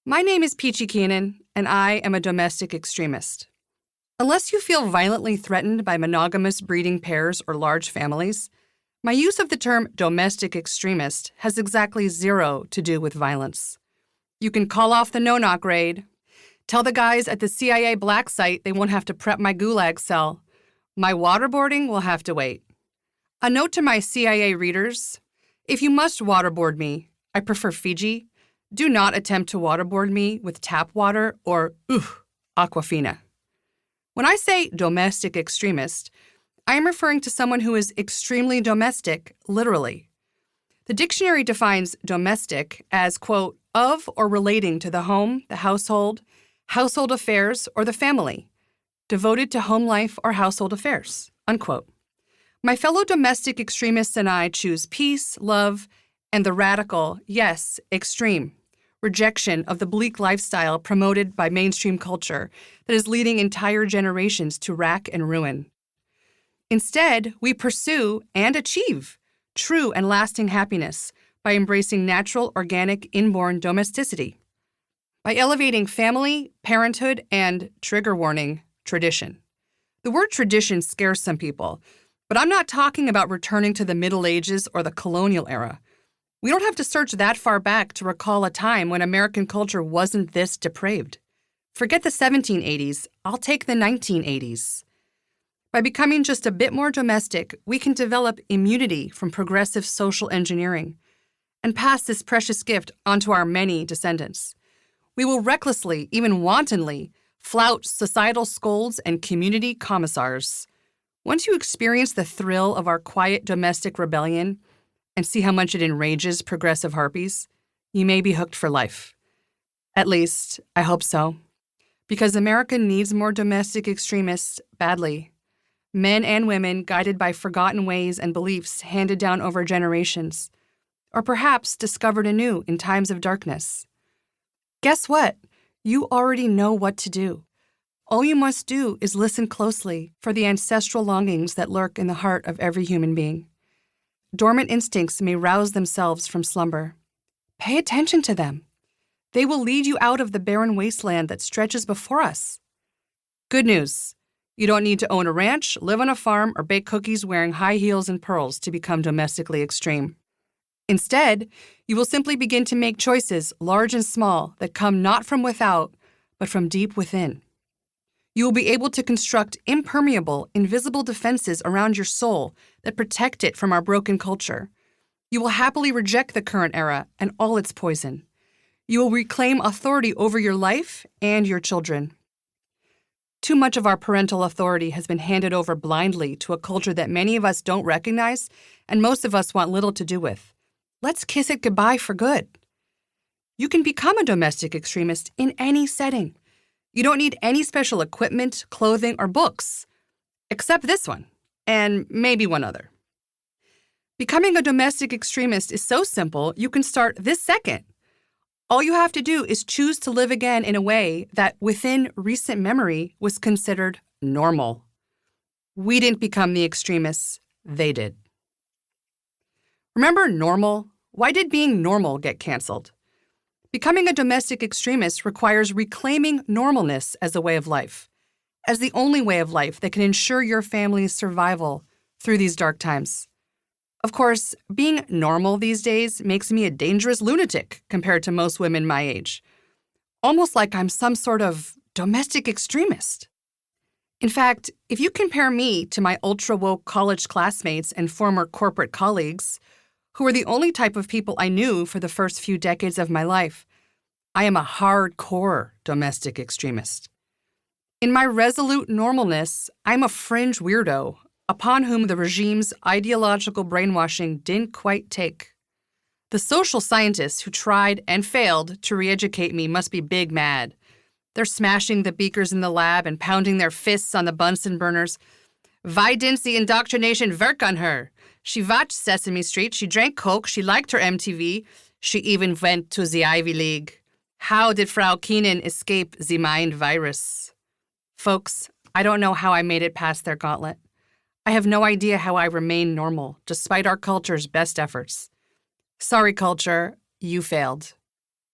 My name is Peachy Keenan, and I am a domestic extremist. Unless you feel violently threatened by monogamous breeding pairs or large families, my use of the term domestic extremist has exactly zero to do with violence. You can call off the no-knock raid, tell the guys at the CIA black site they won't have to prep my gulag cell. My waterboarding will have to wait. A note to my CIA readers: if you must waterboard me, I prefer Fiji. Do not attempt to waterboard me with tap water or, Aquafina. When I say domestic extremist, I am referring to someone who is extremely domestic, literally. The dictionary defines domestic as, quote, of or relating to the home, the household affairs, or the family, devoted to home life or household affairs, unquote. My fellow domestic extremists and I choose peace, love, and the radical, yes, extreme, rejection of the bleak lifestyle promoted by mainstream culture that is leading entire generations to rack and ruin. Instead, we pursue and achieve true and lasting happiness by embracing natural, organic, inborn domesticity, by elevating family, parenthood, and, trigger warning, tradition. The word tradition scares some people, but I'm not talking about returning to the Middle Ages or the colonial era. We don't have to search that far back to recall a time when American culture wasn't this depraved. Forget the 1780s, I'll take the 1980s. By becoming just a bit more domestic, we can develop immunity from progressive social engineering and pass this precious gift onto our many descendants. We will recklessly, even wantonly, flout societal scolds and community commissars. Once you experience the thrill of our quiet domestic rebellion and see how much it enrages progressive harpies, you may be hooked for life. At least, I hope so. Because America needs more domestic extremists badly. Men and women guided by forgotten ways and beliefs handed down over generations, or perhaps discovered anew in times of darkness. Guess what? You already know what to do. All you must do is listen closely for the ancestral longings that lurk in the heart of every human being. Dormant instincts may rouse themselves from slumber. Pay attention to them. They will lead you out of the barren wasteland that stretches before us. Good news. You don't need to own a ranch, live on a farm, or bake cookies wearing high heels and pearls to become domestically extreme. Instead, you will simply begin to make choices, large and small, that come not from without, but from deep within. You will be able to construct impermeable, invisible defenses around your soul that protect it from our broken culture. You will happily reject the current era and all its poison. You will reclaim authority over your life and your children. Too much of our parental authority has been handed over blindly to a culture that many of us don't recognize and most of us want little to do with. Let's kiss it goodbye for good. You can become a domestic extremist in any setting. You don't need any special equipment, clothing, or books, except this one, and maybe one other. Becoming a domestic extremist is so simple, you can start this second. All you have to do is choose to live again in a way that, within recent memory, was considered normal. We didn't become the extremists, they did. Remember normal? Why did being normal get canceled? Becoming a domestic extremist requires reclaiming normalness as a way of life, as the only way of life that can ensure your family's survival through these dark times. Of course, being normal these days makes me a dangerous lunatic compared to most women my age. Almost like I'm some sort of domestic extremist. In fact, if you compare me to my ultra-woke college classmates and former corporate colleagues, who were the only type of people I knew for the first few decades of my life, I am a hardcore domestic extremist. In my resolute normalness, I'm a fringe weirdo upon whom the regime's ideological brainwashing didn't quite take. The social scientists who tried and failed to re-educate me must be big mad. They're smashing the beakers in the lab and pounding their fists on the Bunsen burners. Why didn't the indoctrination work on her? She watched Sesame Street, she drank Coke, she liked her MTV, she even went to the Ivy League. How did Frau Keenan escape the mind virus? Folks, I don't know how I made it past their gauntlet. I have no idea how I remain normal, despite our culture's best efforts. Sorry, culture, you failed.